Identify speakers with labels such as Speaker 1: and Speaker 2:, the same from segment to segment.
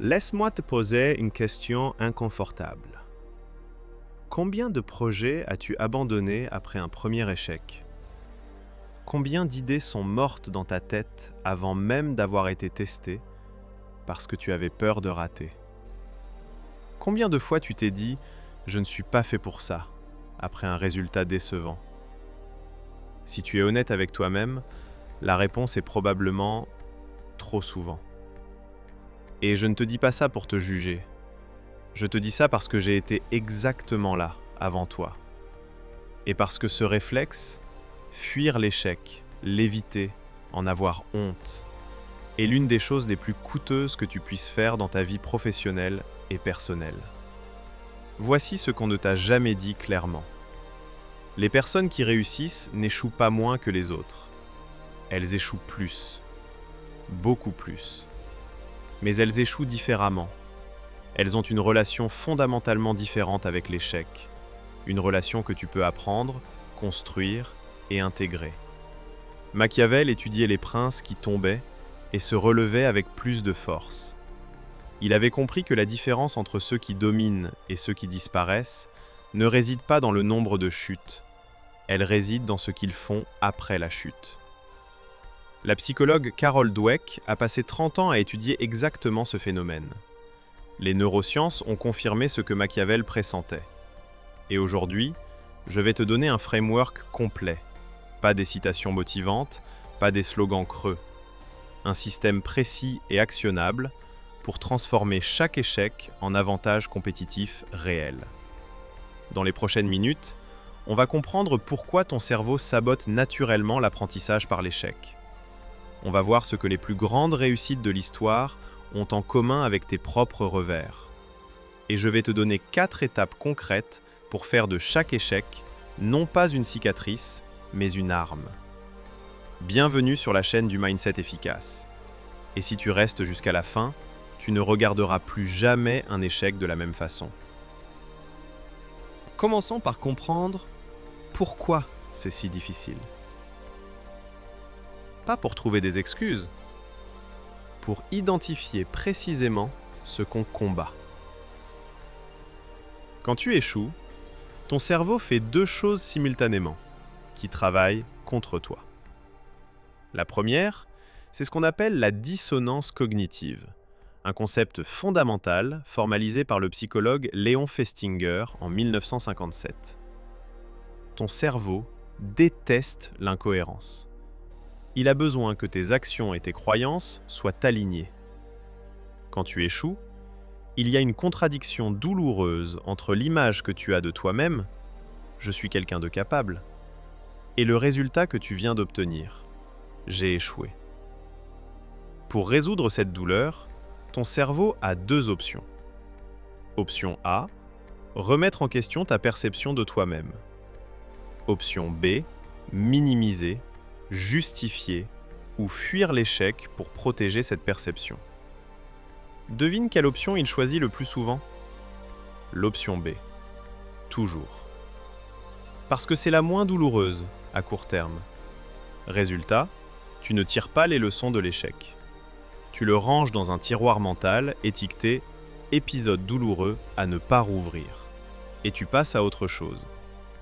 Speaker 1: Laisse-moi te poser une question inconfortable. Combien de projets as-tu abandonnés après un premier échec? Combien d'idées sont mortes dans ta tête avant même d'avoir été testées parce que tu avais peur de rater? Combien de fois tu t'es dit «Je ne suis pas fait pour ça» après un résultat décevant? Si tu es honnête avec toi-même, la réponse est probablement trop souvent. Et je ne te dis pas ça pour te juger. Je te dis ça parce que j'ai été exactement là, avant toi. Et parce que ce réflexe, fuir l'échec, l'éviter, en avoir honte, est l'une des choses les plus coûteuses que tu puisses faire dans ta vie professionnelle et personnelle. Voici ce qu'on ne t'a jamais dit clairement. Les personnes qui réussissent n'échouent pas moins que les autres. Elles échouent plus, beaucoup plus. Mais elles échouent différemment. Elles ont une relation fondamentalement différente avec l'échec, une relation que tu peux apprendre, construire et intégrer. Machiavel étudiait les princes qui tombaient et se relevaient avec plus de force. Il avait compris que la différence entre ceux qui dominent et ceux qui disparaissent ne réside pas dans le nombre de chutes, elle réside dans ce qu'ils font après la chute. La psychologue Carol Dweck a passé 30 ans à étudier exactement ce phénomène. Les neurosciences ont confirmé ce que Machiavel pressentait. Et aujourd'hui, je vais te donner un framework complet. Pas des citations motivantes, pas des slogans creux. Un système précis et actionnable pour transformer chaque échec en avantage compétitif réel. Dans les prochaines minutes, on va comprendre pourquoi ton cerveau sabote naturellement l'apprentissage par l'échec. On va voir ce que les plus grandes réussites de l'histoire ont en commun avec tes propres revers. Et je vais te donner 4 étapes concrètes pour faire de chaque échec non pas une cicatrice, mais une arme. Bienvenue sur la chaîne du Mindset Efficace. Et si tu restes jusqu'à la fin, tu ne regarderas plus jamais un échec de la même façon. Commençons par comprendre pourquoi c'est si difficile. Pas pour trouver des excuses, pour identifier précisément ce qu'on combat. Quand tu échoues, ton cerveau fait 2 choses simultanément, qui travaillent contre toi. La première, c'est ce qu'on appelle la dissonance cognitive, un concept fondamental formalisé par le psychologue Léon Festinger en 1957. Ton cerveau déteste l'incohérence. Il a besoin que tes actions et tes croyances soient alignées. Quand tu échoues, il y a une contradiction douloureuse entre l'image que tu as de toi-même, je suis quelqu'un de capable, et le résultat que tu viens d'obtenir, j'ai échoué. Pour résoudre cette douleur, ton cerveau a 2 options. Option A, remettre en question ta perception de toi-même. Option B, minimiser, justifier ou fuir l'échec pour protéger cette perception. Devine quelle option il choisit le plus souvent? L'option B. Toujours. Parce que c'est la moins douloureuse à court terme. Résultat, tu ne tires pas les leçons de l'échec. Tu le ranges dans un tiroir mental étiqueté « épisode douloureux à ne pas rouvrir » et tu passes à autre chose,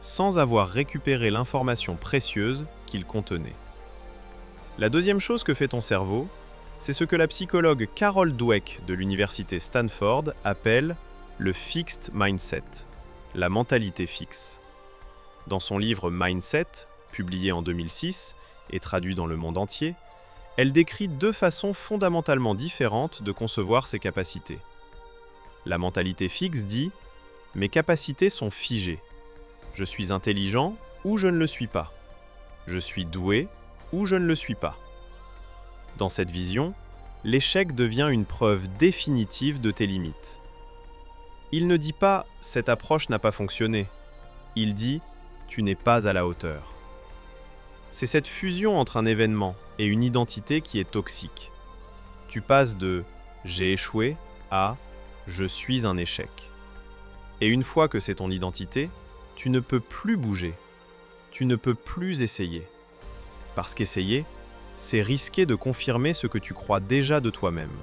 Speaker 1: sans avoir récupéré l'information précieuse qu'il contenait. La deuxième chose que fait ton cerveau, c'est ce que la psychologue Carol Dweck de l'université Stanford appelle le fixed mindset, la mentalité fixe. Dans son livre Mindset, publié en 2006 et traduit dans le monde entier, elle décrit 2 façons fondamentalement différentes de concevoir ses capacités. La mentalité fixe dit « Mes capacités sont figées. Je suis intelligent ou je ne le suis pas. Je suis doué ou je ne le suis pas. » Dans cette vision, l'échec devient une preuve définitive de tes limites. Il ne dit pas « cette approche n'a pas fonctionné ». Il dit « tu n'es pas à la hauteur ». C'est cette fusion entre un événement et une identité qui est toxique. Tu passes de « j'ai échoué » à « je suis un échec ». Et une fois que c'est ton identité, tu ne peux plus bouger. Tu ne peux plus essayer. Parce qu'essayer, c'est risquer de confirmer ce que tu crois déjà de toi-même.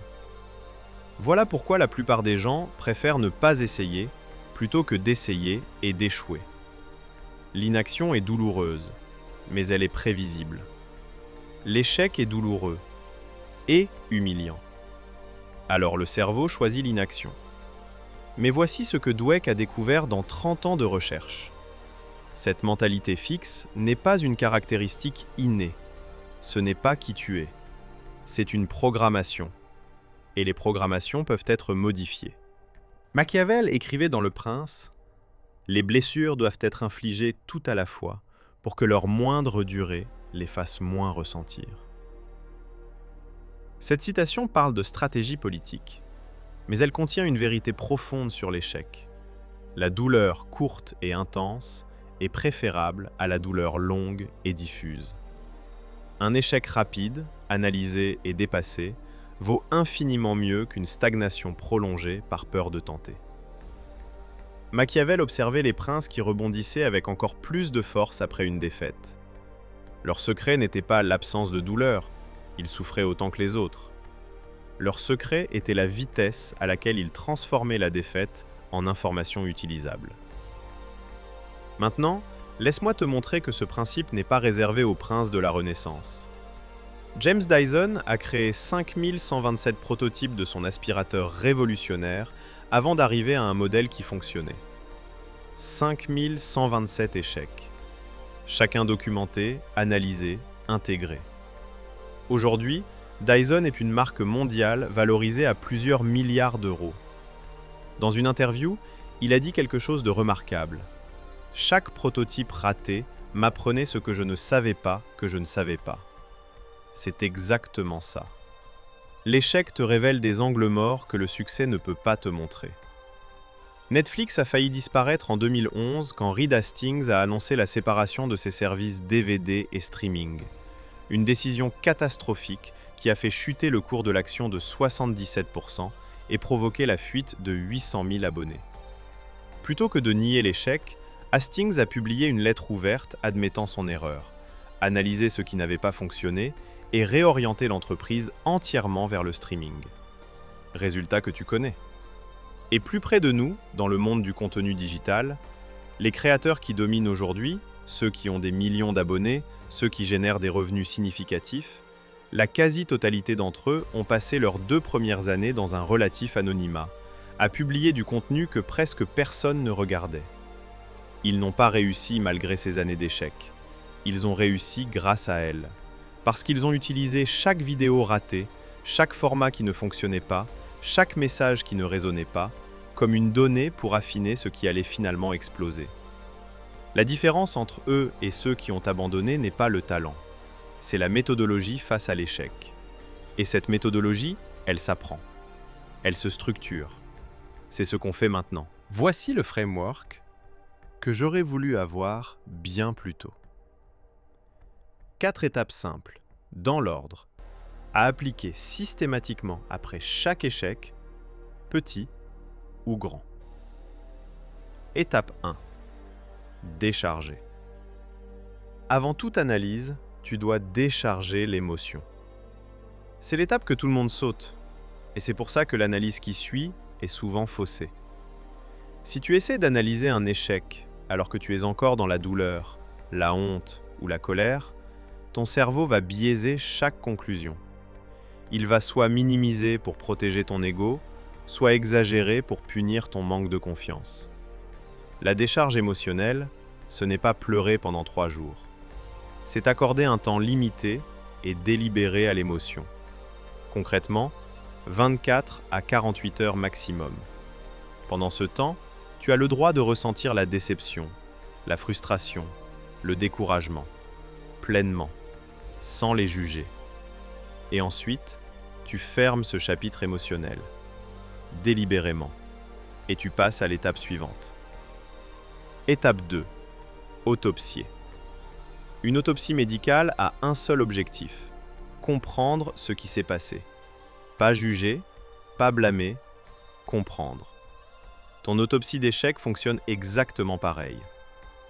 Speaker 1: Voilà pourquoi la plupart des gens préfèrent ne pas essayer plutôt que d'essayer et d'échouer. L'inaction est douloureuse, mais elle est prévisible. L'échec est douloureux et humiliant. Alors le cerveau choisit l'inaction. Mais voici ce que Dweck a découvert dans 30 ans de recherche. Cette mentalité fixe n'est pas une caractéristique innée. Ce n'est pas qui tu es. C'est une programmation. Et les programmations peuvent être modifiées. Machiavel écrivait dans Le Prince : « Les blessures doivent être infligées tout à la fois pour que leur moindre durée les fasse moins ressentir. » Cette citation parle de stratégie politique, mais elle contient une vérité profonde sur l'échec. La douleur courte et intense est préférable à la douleur longue et diffuse. Un échec rapide, analysé et dépassé vaut infiniment mieux qu'une stagnation prolongée par peur de tenter. Machiavel observait les princes qui rebondissaient avec encore plus de force après une défaite. Leur secret n'était pas l'absence de douleur, ils souffraient autant que les autres. Leur secret était la vitesse à laquelle ils transformaient la défaite en information utilisable. Maintenant, laisse-moi te montrer que ce principe n'est pas réservé aux princes de la Renaissance. James Dyson a créé 5127 prototypes de son aspirateur révolutionnaire avant d'arriver à un modèle qui fonctionnait. 5127 échecs. Chacun documenté, analysé, intégré. Aujourd'hui, Dyson est une marque mondiale valorisée à plusieurs milliards d'euros. Dans une interview, il a dit quelque chose de remarquable. « Chaque prototype raté m'apprenait ce que je ne savais pas que je ne savais pas. » C'est exactement ça. L'échec te révèle des angles morts que le succès ne peut pas te montrer. Netflix a failli disparaître en 2011 quand Reed Hastings a annoncé la séparation de ses services DVD et streaming. Une décision catastrophique qui a fait chuter le cours de l'action de 77% et provoqué la fuite de 800 000 abonnés. Plutôt que de nier l'échec, Hastings a publié une lettre ouverte admettant son erreur, analysé ce qui n'avait pas fonctionné et réorienter l'entreprise entièrement vers le streaming. Résultat que tu connais. Et plus près de nous, dans le monde du contenu digital, les créateurs qui dominent aujourd'hui, ceux qui ont des millions d'abonnés, ceux qui génèrent des revenus significatifs, la quasi-totalité d'entre eux ont passé leurs 2 premières années dans un relatif anonymat, à publier du contenu que presque personne ne regardait. Ils n'ont pas réussi malgré ces années d'échecs. Ils ont réussi grâce à elles. Parce qu'ils ont utilisé chaque vidéo ratée, chaque format qui ne fonctionnait pas, chaque message qui ne résonnait pas, comme une donnée pour affiner ce qui allait finalement exploser. La différence entre eux et ceux qui ont abandonné n'est pas le talent. C'est la méthodologie face à l'échec. Et cette méthodologie, elle s'apprend. Elle se structure. C'est ce qu'on fait maintenant. Voici le framework que j'aurais voulu avoir bien plus tôt. 4 étapes simples, dans l'ordre, à appliquer systématiquement après chaque échec, petit ou grand. Étape 1. Décharger. Avant toute analyse, tu dois décharger l'émotion. C'est l'étape que tout le monde saute, et c'est pour ça que l'analyse qui suit est souvent faussée. Si tu essaies d'analyser un échec alors que tu es encore dans la douleur, la honte ou la colère, ton cerveau va biaiser chaque conclusion. Il va soit minimiser pour protéger ton ego, soit exagérer pour punir ton manque de confiance. La décharge émotionnelle, ce n'est pas pleurer pendant 3 jours. C'est accorder un temps limité et délibéré à l'émotion. Concrètement, 24 à 48 heures maximum. Pendant ce temps, tu as le droit de ressentir la déception, la frustration, le découragement, pleinement, sans les juger. Et ensuite, tu fermes ce chapitre émotionnel, délibérément, et tu passes à l'étape suivante. Étape 2. Autopsier. Une autopsie médicale a un seul objectif, comprendre ce qui s'est passé. Pas juger, pas blâmer, comprendre. Ton autopsie d'échec fonctionne exactement pareil.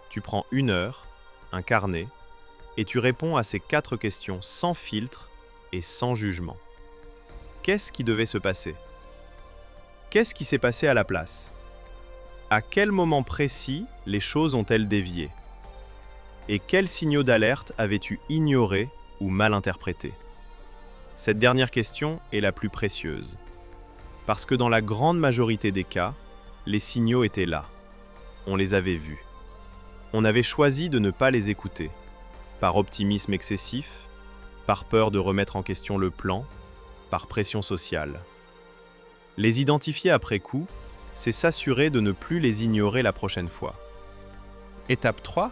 Speaker 1: Tu prends 1 heure, un carnet, et tu réponds à ces 4 questions sans filtre et sans jugement. Qu'est-ce qui devait se passer? Qu'est-ce qui s'est passé à la place? À quel moment précis les choses ont-elles dévié? Et quels signaux d'alerte avais-tu ignorés ou mal interprétés? Cette dernière question est la plus précieuse, parce que dans la grande majorité des cas, les signaux étaient là. On les avait vus. On avait choisi de ne pas les écouter, par optimisme excessif, par peur de remettre en question le plan, par pression sociale. Les identifier après coup, c'est s'assurer de ne plus les ignorer la prochaine fois. Étape 3.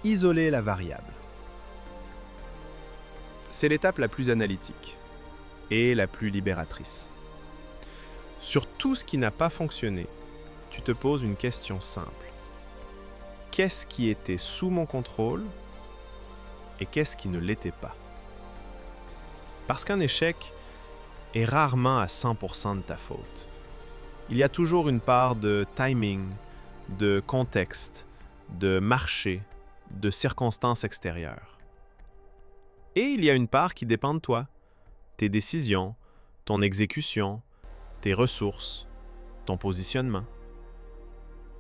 Speaker 1: Isoler la variable. C'est l'étape la plus analytique et la plus libératrice. Sur tout ce qui n'a pas fonctionné, tu te poses une question simple. Qu'est-ce qui était sous mon contrôle et qu'est-ce qui ne l'était pas? Parce qu'un échec est rarement à 100% de ta faute. Il y a toujours une part de timing, de contexte, de marché, de circonstances extérieures. Et il y a une part qui dépend de toi, tes décisions, ton exécution, tes ressources, ton positionnement.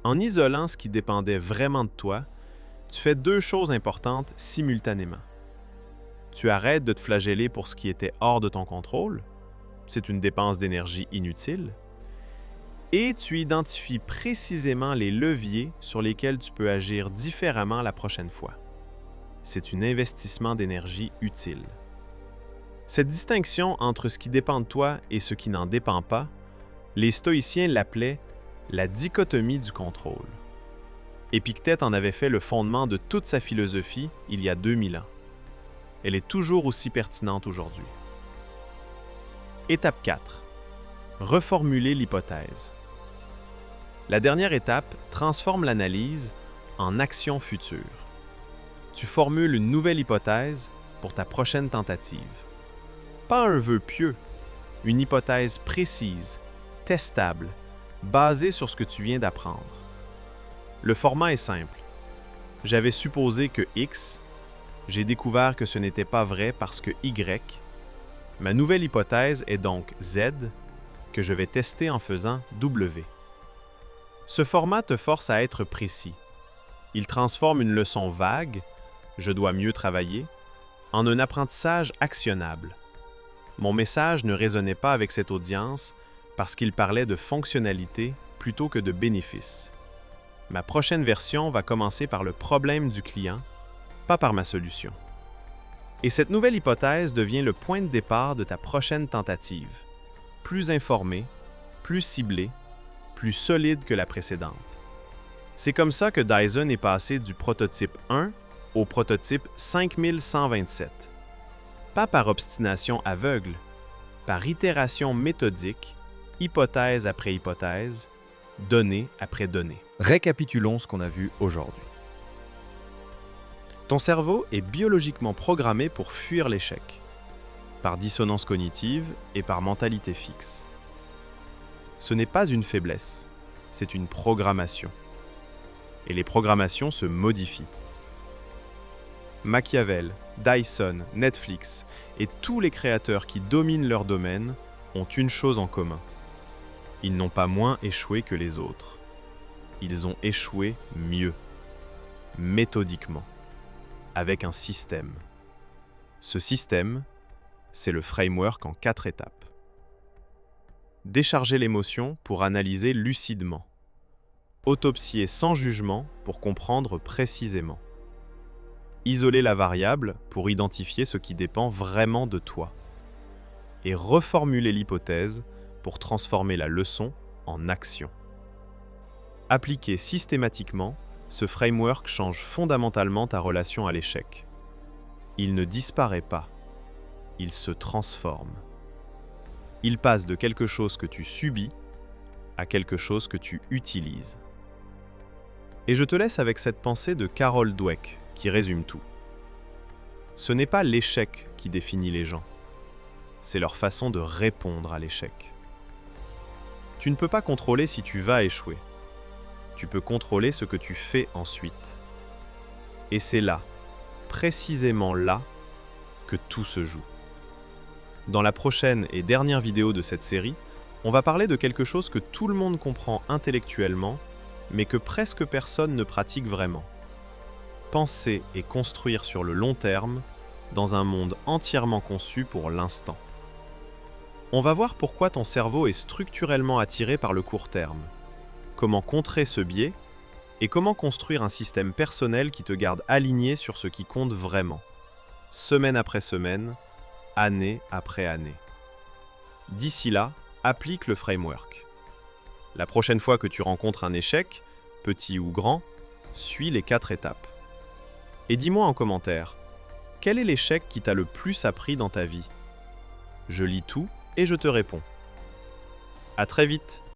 Speaker 1: En isolant ce qui dépendait vraiment de toi, tu fais deux choses importantes simultanément. Tu arrêtes de te flageller pour ce qui était hors de ton contrôle, c'est une dépense d'énergie inutile, et tu identifies précisément les leviers sur lesquels tu peux agir différemment la prochaine fois. C'est un investissement d'énergie utile. Cette distinction entre ce qui dépend de toi et ce qui n'en dépend pas, les stoïciens l'appelaient la dichotomie du contrôle. Épictète en avait fait le fondement de toute sa philosophie il y a 2000 ans. Elle est toujours aussi pertinente aujourd'hui. Étape 4. Reformuler l'hypothèse. La dernière étape transforme l'analyse en action future. Tu formules une nouvelle hypothèse pour ta prochaine tentative. Pas un vœu pieux, une hypothèse précise, testable, basée sur ce que tu viens d'apprendre. Le format est simple. J'avais supposé que X, j'ai découvert que ce n'était pas vrai parce que Y. Ma nouvelle hypothèse est donc Z, que je vais tester en faisant W. Ce format te force à être précis. Il transforme une leçon vague, je dois mieux travailler, en un apprentissage actionnable. Mon message ne résonnait pas avec cette audience parce qu'il parlait de fonctionnalité plutôt que de bénéfices. Ma prochaine version va commencer par le problème du client, pas par ma solution. Et cette nouvelle hypothèse devient le point de départ de ta prochaine tentative, plus informée, plus ciblée, plus solide que la précédente. C'est comme ça que Dyson est passé du prototype 1 au prototype 5127. Pas par obstination aveugle, par itération méthodique, hypothèse après hypothèse, donnée après donnée.
Speaker 2: Récapitulons ce qu'on a vu aujourd'hui.
Speaker 1: Ton cerveau est biologiquement programmé pour fuir l'échec, par dissonance cognitive et par mentalité fixe. Ce n'est pas une faiblesse, c'est une programmation. Et les programmations se modifient. Machiavel, Dyson, Netflix et tous les créateurs qui dominent leur domaine ont une chose en commun. Ils n'ont pas moins échoué que les autres. Ils ont échoué mieux, méthodiquement, avec un système. Ce système, c'est le framework en 4 étapes. Décharger l'émotion pour analyser lucidement. Autopsier sans jugement pour comprendre précisément. Isoler la variable pour identifier ce qui dépend vraiment de toi. Et reformuler l'hypothèse pour transformer la leçon en action. Appliquer systématiquement, ce framework change fondamentalement ta relation à l'échec. Il ne disparaît pas, il se transforme. Il passe de quelque chose que tu subis à quelque chose que tu utilises. Et je te laisse avec cette pensée de Carol Dweck qui résume tout. Ce n'est pas l'échec qui définit les gens, c'est leur façon de répondre à l'échec. Tu ne peux pas contrôler si tu vas échouer. Tu peux contrôler ce que tu fais ensuite. Et c'est là, précisément là, que tout se joue. Dans la prochaine et dernière vidéo de cette série, On va parler de quelque chose que tout le monde comprend intellectuellement, mais que presque personne ne pratique vraiment. Penser et construire sur le long terme, dans un monde entièrement conçu pour l'instant. On va voir pourquoi ton cerveau est structurellement attiré par le court terme, comment contrer ce biais, et comment construire un système personnel qui te garde aligné sur ce qui compte vraiment, semaine après semaine, année après année. D'ici là, applique le framework. La prochaine fois que tu rencontres un échec, petit ou grand, suis les 4 étapes. Et dis-moi en commentaire, quel est l'échec qui t'a le plus appris dans ta vie? Je lis tout et je te réponds. À très vite!